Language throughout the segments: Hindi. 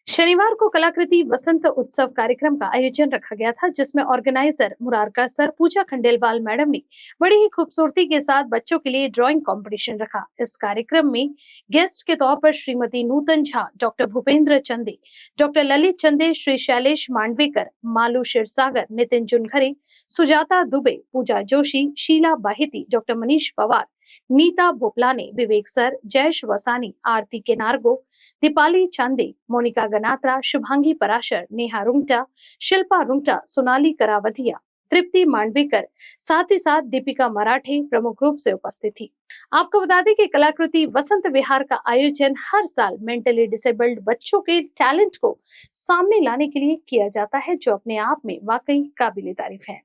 शनिवार को कलाकृति वसंत उत्सव कार्यक्रम का आयोजन रखा गया था, जिसमें ऑर्गेनाइजर मुरारका सर पूजा खंडेलवाल मैडम ने बड़ी ही खूबसूरती के साथ बच्चों के लिए ड्राइंग कंपटीशन रखा। इस कार्यक्रम में गेस्ट के तौर पर श्रीमती नूतन झा, डॉक्टर भूपेंद्र चंदे, डॉक्टर ललित चंदे, श्री शैलेश मांडवेकर, मालू क्षीरसागर, नितिन जुनखरे, सुजाता दुबे, पूजा जोशी, शीला बाहिती, डॉक्टर मनीष पवार, नीता भोपलाने, विवेक सर, जयेश वसानी, आरती केनारगो, दीपाली चांदे, मोनिका गनात्रा, शुभांगी पराशर, नेहा रुंगटा, शिल्पा रुंगटा, सोनाली करावधिया, तृप्ति मांडवेकर, साथ ही साथ दीपिका मराठे प्रमुख रूप से उपस्थित थी। आपको बता दें कि कलाकृति वसंत विहार का आयोजन हर साल मेंटली डिसेबल्ड बच्चों के टैलेंट को सामने लाने के लिए किया जाता है, जो अपने आप में वाकई काबिले तारीफ है।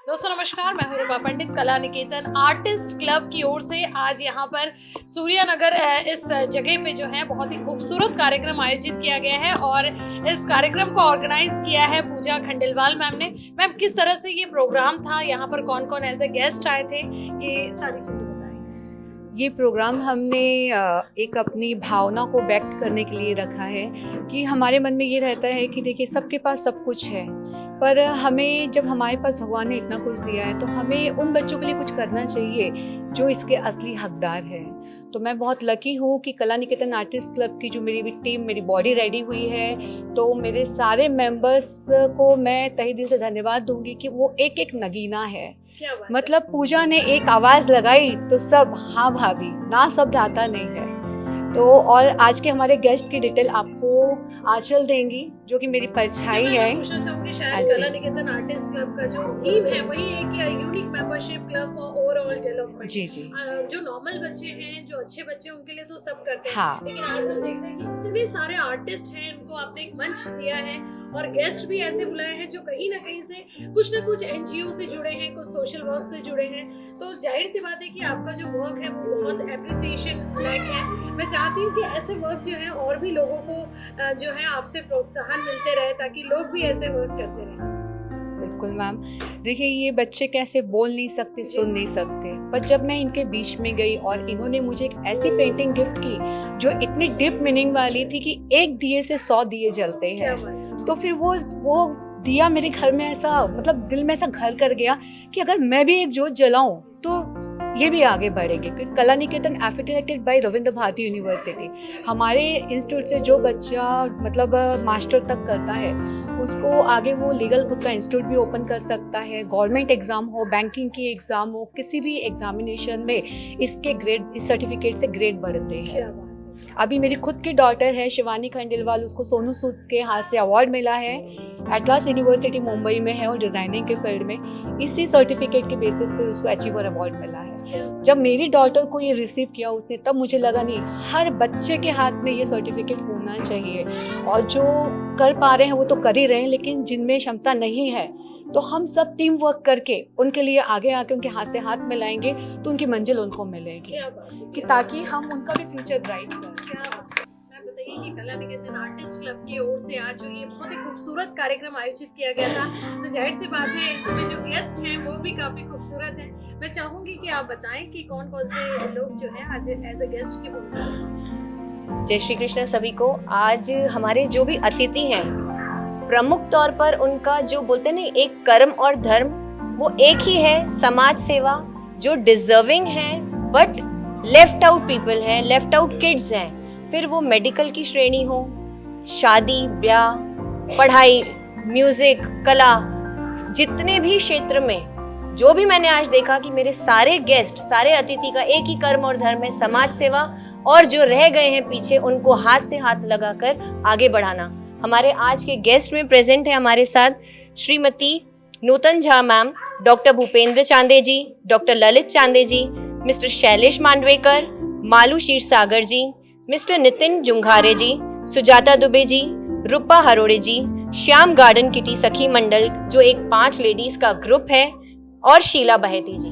दोस्तों नमस्कार, मैं हूं रूपा पंडित। कला निकेतन आर्टिस्ट क्लब की ओर से आज यहाँ पर सूर्यनगर इस जगह पे जो है बहुत ही खूबसूरत कार्यक्रम आयोजित किया गया है और इस कार्यक्रम को ऑर्गेनाइज किया है पूजा खंडेलवाल मैम ने। मैम, किस तरह से ये प्रोग्राम था, यहाँ पर कौन कौन एज ए गेस्ट आए थे, ये सारी चीजें बताएं। ये प्रोग्राम हमने एक अपनी भावना को व्यक्त करने के लिए रखा है कि हमारे मन में ये रहता है कि देखिए सबके पास सब कुछ है, पर हमें जब हमारे पास भगवान ने इतना कुछ दिया है तो हमें उन बच्चों के लिए कुछ करना चाहिए जो इसके असली हकदार है। तो मैं बहुत लकी हूँ कि कला निकेतन आर्टिस्ट क्लब की जो मेरी टीम, मेरी बॉडी रेडी हुई है, तो मेरे सारे मेंबर्स को मैं तहे दिल से धन्यवाद दूंगी कि वो एक एक नगीना है। मतलब पूजा ने एक आवाज़ लगाई तो सब हाँ भाभी, ना शब्द आता नहीं है। तो और आज के हमारे गेस्ट की डिटेल आपको आंचल देंगी, जो कि मेरी परछाई है। पूछना चाहूंगी, शायद कला निकेतन आर्टिस्ट क्लब का जो थीम है वही है कि unique membership club for overall development. जी जी। जो नॉर्मल बच्चे हैं, जो अच्छे बच्चे हैं, उनके लिए तो सब करते हैं। हाँ। लेकिन आज हम देख रहे हैं कि जितने भी सारे आर्टिस्ट हैं, उनको आपने एक मंच दिया है और गेस्ट भी ऐसे बुलाए हैं जो कहीं ना कहीं से कुछ ना कुछ एनजीओ से जुड़े हैं, कुछ सोशल वर्क से जुड़े हैं। तो जाहिर सी बात है कि आपका जो वर्क है वो बहुत एप्रिसिएशन लायक है। मैं चाहती हूँ कि ऐसे वर्क जो है और भी लोगों को जो है आपसे प्रोत्साहन मिलते रहे, ताकि लोग भी ऐसे वर्क करते रहें। बिल्कुल मैम, देखिए ये बच्चे कैसे बोल नहीं सकते, सुन नहीं सकते, पर जब मैं इनके बीच में गई और इन्होंने मुझे एक ऐसी पेंटिंग गिफ्ट की जो इतनी डीप मीनिंग वाली थी कि एक दिए से 100 दिए जलते हैं, तो फिर वो दिया मेरे घर में ऐसा, मतलब दिल में ऐसा घर कर गया कि अगर मैं भी एक जोत जलाऊं तो ये भी आगे बढ़ेंगे। क्योंकि Kala Niketan affiliated by Rabindra Bharati university, हमारे इंस्टीट्यूट से जो बच्चा मतलब मास्टर तक करता है उसको आगे वो लीगल खुद का इंस्टीट्यूट भी ओपन कर सकता है। गवर्नमेंट एग्जाम हो, बैंकिंग की एग्जाम हो, किसी भी एग्जामिनेशन में इसके ग्रेड, इस सर्टिफिकेट से ग्रेड बढ़ते हैं। अभी मेरी खुद की डॉटर है शिवानी खंडेलवाल, उसको सोनू सूद के हाथ से अवार्ड मिला है, एटलास यूनिवर्सिटी मुंबई में है और डिज़ाइनिंग के फील्ड में। इसी सर्टिफिकेट के बेसिस पर उसको अचीवर अवार्ड मिला है। जब मेरी डॉटर को ये रिसीव किया उसने, तब मुझे लगा नहीं, हर बच्चे के हाथ में ये सर्टिफिकेट होना चाहिए। और जो कर पा रहे हैं वो तो कर ही रहे हैं, लेकिन जिनमें क्षमता नहीं है तो हम सब टीम वर्क करके उनके लिए आगे आके उनके हाथ से हाथ मिलाएंगे तो उनकी मंजिल उनको मिलेगी, कि ताकि हम उनका भी फ्यूचर ब्राइट करें। मैं बताइए कि कला निकेतन आर्टिस्ट क्लब की ओर से आज जो ये बहुत ही खूबसूरत कार्यक्रम आयोजित किया गया था, तो जाहिर सी बात है इसमें जो गेस्ट हैं वो भी काफी खूबसूरत हैं। मैं चाहूंगी कि आप बताएं कि कौन कौन से लोग जो हैं आज एज ए गेस्ट की भूमिका में। जय श्री कृष्ण सभी को। आज हमारे जो भी अतिथि हैं, प्रमुख तौर पर उनका जो बोलते हैं ना एक कर्म और धर्म, वो एक ही है, समाज सेवा। जो डिजर्विंग हैं बट लेफ्ट आउट पीपल हैं, लेफ्ट आउट किड्स हैं, फिर वो मेडिकल की श्रेणी हो, शादी ब्याह, पढ़ाई, म्यूजिक, कला, जितने भी क्षेत्र में जो भी मैंने आज देखा कि मेरे सारे गेस्ट, सारे अतिथि का एक ही कर्म और धर्म है, समाज सेवा। और जो रह गए हैं पीछे उनको हाथ से हाथ लगाकर आगे बढ़ाना। हमारे आज के गेस्ट में प्रेजेंट है हमारे साथ श्रीमती नूतन झा मैम, डॉक्टर भूपेंद्र चांदे जी, डॉक्टर ललित चांदे जी, मिस्टर शैलेश मांडवेकर, मालू क्षीरसागर जी, मिस्टर नितिन जुंघारे जी, सुजाता दुबे जी, रूपा हरोड़े जी, श्याम गार्डन किटी सखी मंडल जो एक 5 लेडीज का ग्रुप है, और शीला बहेती जी।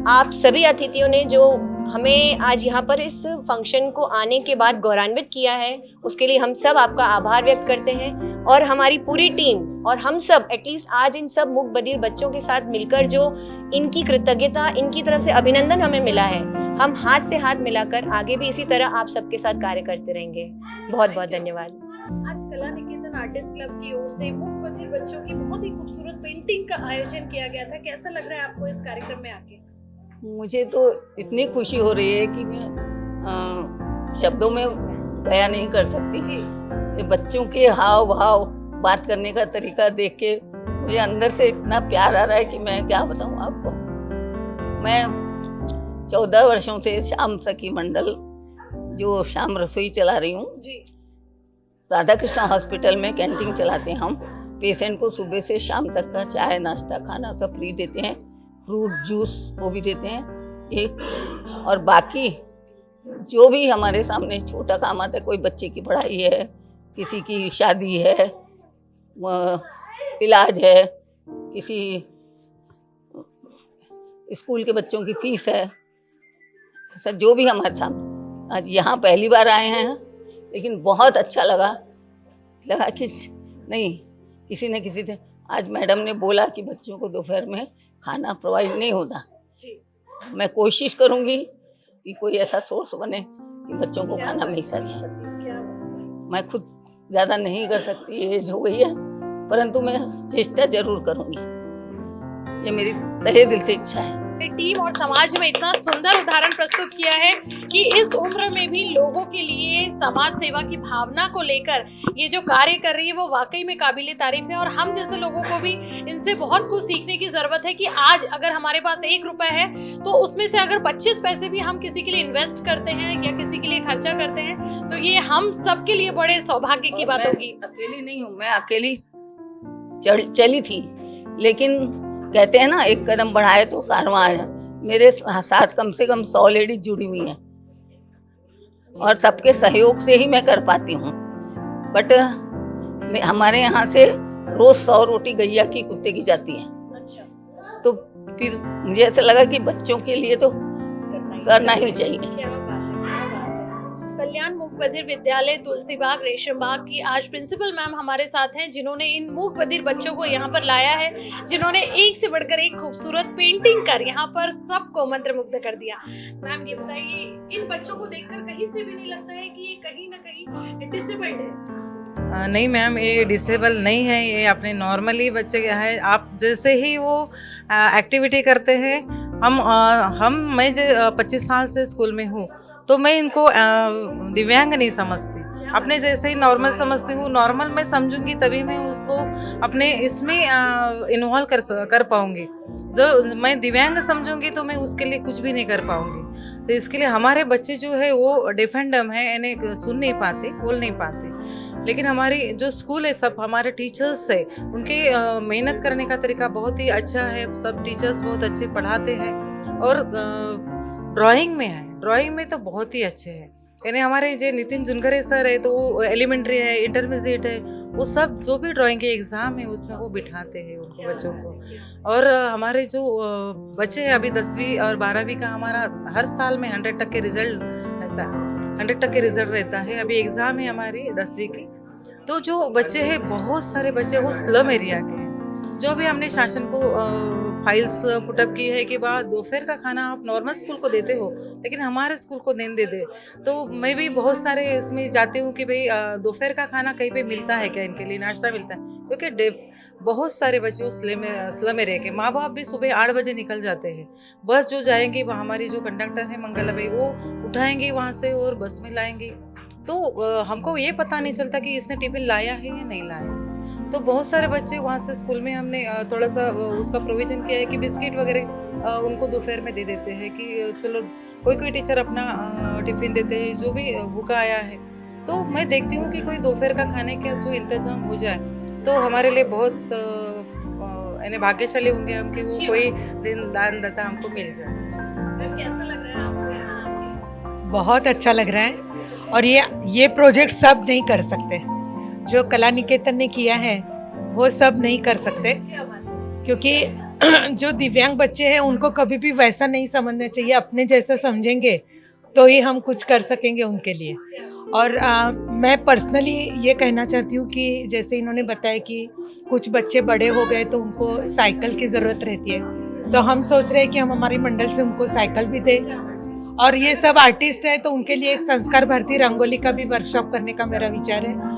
आप सभी अतिथियों ने जो हमें आज यहाँ पर इस फंक्शन को आने के बाद गौरवान्वित किया है, उसके लिए हम सब आपका आभार व्यक्त करते हैं। और हमारी पूरी टीम और हम सब एटलीस्ट आज इन सब मूक बधिर बच्चों के साथ मिलकर जो इनकी कृतज्ञता, इनकी तरफ से अभिनंदन हमें मिला है, हम हाथ से हाथ मिलाकर आगे भी इसी तरह आप सबके साथ कार्य करते रहेंगे। बहुत बहुत धन्यवाद। आज कला निकेतन आर्टिस्ट क्लब की ओर से मूक बधिर बच्चों की बहुत ही खूबसूरत पेंटिंग का आयोजन किया गया था। कैसा लग रहा है आपको इस कार्यक्रम में आके? मुझे तो इतनी खुशी हो रही है कि मैं शब्दों में बयान नहीं कर सकती। ये बच्चों के हाव भाव, बात करने का तरीका देख के मुझे अंदर से इतना प्यार आ रहा है कि मैं क्या बताऊं आपको। मैं 14 वर्षों से श्याम सखी मंडल, जो श्याम रसोई चला रही हूँ, राधा कृष्ण हॉस्पिटल में कैंटीन चलाते हैं हम। पेशेंट को सुबह से शाम तक का चाय नाश्ता खाना सब फ्री देते हैं, फ्रूट जूस वो भी देते हैं एक। और बाकी जो भी हमारे सामने छोटा काम आता है, कोई बच्चे की पढ़ाई है, किसी की शादी है, इलाज है, किसी स्कूल के बच्चों की फीस है, सर जो भी हमारे सामने। आज यहाँ पहली बार आए हैं लेकिन बहुत अच्छा लगा कि नहीं, किसी न किसी से। आज मैडम ने बोला कि बच्चों को दोपहर में खाना प्रोवाइड नहीं होता। मैं कोशिश करूंगी कि कोई ऐसा सोर्स बने कि बच्चों को खाना मिल सके। मैं खुद ज़्यादा नहीं कर सकती, एज हो गई है, परंतु मैं चेष्टा जरूर करूंगी। ये मेरी तहे दिल से इच्छा है। टीम और समाज में इतना सुंदर उदाहरण प्रस्तुत किया है कि इस उम्र में भी लोगों के लिए समाज सेवा की भावना को लेकर ये जो कार्य कर रही है वो वाकई में काबिले तारीफ है। और हम जैसे लोगों को भी इनसे बहुत कुछ सीखने की जरूरत है कि आज अगर हमारे पास 1 रुपया है तो उसमें से अगर 25 पैसे भी हम किसी के लिए इन्वेस्ट करते हैं या किसी के लिए खर्चा करते हैं तो ये हम सबके लिए बड़े सौभाग्य की बात होगी। अकेली नहीं हूँ, मैं अकेली चली थी, लेकिन कहते हैं ना, एक कदम बढ़ाए तो कारवां आया। मेरे साथ कम से कम 100 लेडीज जुड़ी हुई हैं और सबके सहयोग से ही मैं कर पाती हूँ। बट हमारे यहाँ से रोज 100 रोटी गैया की कुत्ते की जाती है। अच्छा, तो फिर मुझे ऐसा लगा कि बच्चों के लिए तो करना ही चाहिए। क्या बात है, क्या बात है। कल्याण मूक बधिर विद्यालय तुलसीबाग रेशमबाग की आज प्रिंसिपल मैम हमारे साथ हैं, जिन्होंने इन मूक बधिर बच्चों को यहाँ पर लाया है, जिन्होंने एक से बढ़कर एक खूबसूरत पेंटिंग कर यहाँ पर सबको मंत्रमुग्ध कर दिया। मैम ये बताइए, इन बच्चों को देखकर कहीं से भी नहीं लगता है कि ये कहीं ना कहीं डिसेबल्ड है? नहीं मैम, ये डिसेबल नहीं है, ये अपने नॉर्मली बच्चे है। आप जैसे ही वो एक्टिविटी करते हैं, मैं जो 25 साल से स्कूल में हूँ, तो मैं इनको दिव्यांग नहीं समझती, अपने जैसे ही नॉर्मल समझती हूँ। नॉर्मल मैं समझूंगी तभी मैं उसको अपने इसमें इन्वॉल्व कर पाऊंगी। जो मैं दिव्यांग समझूंगी तो मैं उसके लिए कुछ भी नहीं कर पाऊंगी। तो इसके लिए हमारे बच्चे जो है वो डिफेंडम है, इन्हें सुन नहीं पाते, बोल नहीं पाते। लेकिन हमारी जो स्कूल है, सब हमारे टीचर्स है, उनके मेहनत करने का तरीका बहुत ही अच्छा है। सब टीचर्स बहुत अच्छे पढ़ाते हैं और ड्राइंग में है, ड्राइंग में तो बहुत ही अच्छे हैं। यानी हमारे जो नितिन जुनखरे सर है, तो वो एलिमेंट्री है, इंटरमीडिएट है, वो सब जो भी ड्राइंग के एग्ज़ाम है उसमें वो बिठाते हैं उनको बच्चों को। और हमारे जो बच्चे हैं अभी 10वीं और 12वीं का, हमारा हर साल में 100% रिजल्ट रहता है, 100% रिजल्ट रहता है। अभी एग्ज़ाम है हमारी 10वीं की। तो जो बच्चे हैं, बहुत सारे बच्चे वो स्लम एरिया के हैं। जो भी हमने शासन को फाइल्स पुटअप की है कि दोपहर का खाना आप नॉर्मल स्कूल को देते हो, लेकिन हमारे स्कूल को नहीं दे। तो मैं भी बहुत सारे इसमें जाती हूँ कि भाई दोपहर का खाना कहीं पे मिलता है क्या, इनके लिए नाश्ता मिलता है, क्योंकि बहुत सारे बच्चे स्लम एरिया के माँ बाप भी सुबह 8 बजे निकल जाते हैं। बस जो जाएंगे वहाँ, हमारी जो कंडक्टर है मंगला भाई, वो उठाएंगे वहाँ से और बस में लाएंगे। तो हमको ये पता नहीं चलता कि इसने टिफिन लाया है या नहीं लाया। तो बहुत सारे बच्चे वहाँ से स्कूल में हमने थोड़ा सा उसका प्रोविज़न किया है कि बिस्किट वगैरह उनको दोपहर में दे देते हैं कि चलो कोई टीचर अपना टिफ़िन देते हैं जो भी भूखा आया है। तो मैं देखती हूँ कि कोई दोपहर का खाने का जो इंतजाम हो जाए तो हमारे लिए बहुत यानी भाग्यशाली होंगे हम कि वो कोई दानदाता हमको मिल जाए। कैसा लग रहा है आपको यहाँ? बहुत अच्छा लग रहा है। और ये प्रोजेक्ट सब नहीं कर सकते, जो कला निकेतन ने किया है वो सब नहीं कर सकते, क्योंकि जो दिव्यांग बच्चे हैं उनको कभी भी वैसा नहीं समझना चाहिए। अपने जैसा समझेंगे तो ही हम कुछ कर सकेंगे उनके लिए। और मैं पर्सनली ये कहना चाहती हूँ कि जैसे इन्होंने बताया कि कुछ बच्चे बड़े हो गए तो उनको साइकिल की ज़रूरत रहती है, तो हम सोच रहे हैं कि हम हमारी मंडल से उनको साइकिल भी दें। और ये सब आर्टिस्ट है तो उनके लिए एक संस्कार भारती रंगोली का भी वर्कशॉप करने का मेरा विचार है।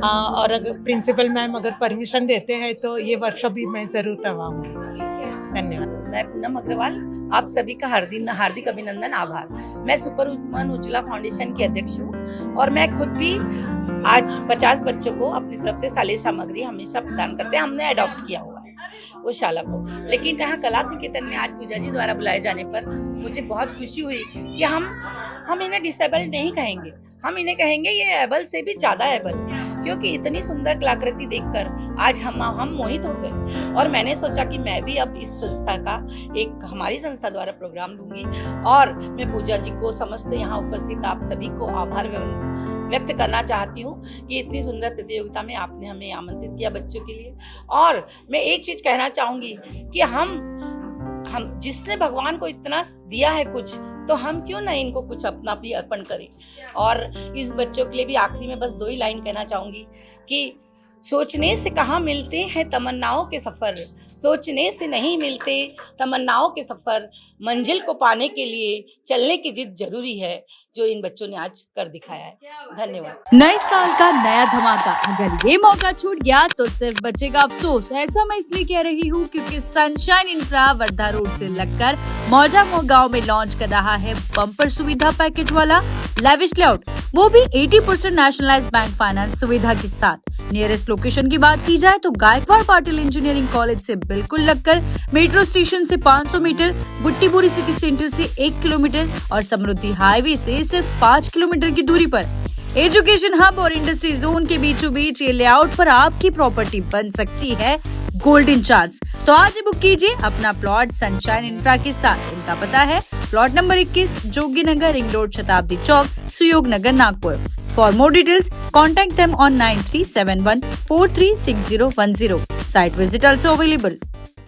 और अगर प्रिंसिपल मैम अगर परमिशन देते हैं तो ये वर्कशॉप भी मैं ज़रूर करवाऊंगी। धन्यवाद। मैं पूनम अग्रवाल, आप सभी का हार्दिक अभिनंदन, आभार। मैं सुपर वुमन उज्ज्वला फाउंडेशन की अध्यक्ष हूँ और मैं खुद भी आज 50 बच्चों को अपनी तरफ से शालेय सामग्री हमेशा प्रदान करते हैं। हमने अडॉप्ट किया हुआ है वो शाला को। लेकिन कहाँ कला निकेतन में आज पूजा जी द्वारा बुलाए जाने पर मुझे बहुत खुशी हुई कि हम इन्हें डिसेबल नहीं कहेंगे, हम इन्हें कहेंगे ये एबल से भी ज़्यादा एबल, क्योंकि इतनी सुंदर कलाकृति देखकर आज हम मोहित हो गए। और मैंने सोचा कि मैं भी अब इस संस्था का एक हमारी संस्था द्वारा प्रोग्राम लूंगी। और मैं पूजा जी को, समस्त यहाँ उपस्थित आप सभी को आभार व्यक्त करना चाहती हूँ कि इतनी सुंदर प्रतियोगिता में आपने हमें आमंत्रित किया बच्चों के लिए। और मैं एक चीज कहना चाहूंगी कि हम जिसने भगवान को इतना दिया है कुछ, तो हम क्यों ना इनको कुछ अपना भी अर्पण करें। और इस बच्चों के लिए भी आखिरी में बस 2 ही लाइन कहना चाहूंगी कि सोचने से कहाँ मिलते हैं तमन्नाओं के सफर, सोचने से नहीं मिलते तमन्नाओं के सफर, मंजिल को पाने के लिए चलने की जिद जरूरी है, जो इन बच्चों ने आज कर दिखाया है। धन्यवाद। नए साल का नया धमाका, अगर ये मौका छूट गया तो सिर्फ बचेगा अफसोस। ऐसा मैं इसलिए कह रही हूँ क्योंकि सनशाइन इंफ्रा वर्धा रोड से लगकर मौजा गांव में लॉन्च कर रहा है बम्पर सुविधा पैकेज वाला लेविश लेआउट, वो भी 80% नेशनलाइज्ड बैंक फाइनेंस सुविधा के साथ। नियरेस्ट लोकेशन की बात की जाए तो गायकवाड़ पाटिल इंजीनियरिंग कॉलेज से बिल्कुल लगकर, मेट्रो स्टेशन से 500 मीटर, बुट्टीपुरी सिटी सेंटर से 1 किलोमीटर और समृद्धि हाईवे से सिर्फ 5 किलोमीटर की दूरी पर एजुकेशन हब और इंडस्ट्री जोन के बीचों बीच ये लेआउट पर आपकी प्रॉपर्टी बन सकती है गोल्डन चांस। तो आज ही बुक कीजिए अपना प्लॉट सनशाइन इंफ्रा के साथ। इनका पता है प्लॉट नंबर 21, जोगी नगर, रिंग रोड, शताब्दी चौक, सुयोग नगर, Nagpur. For more details, contact them on 9371 436010. Site visit also available.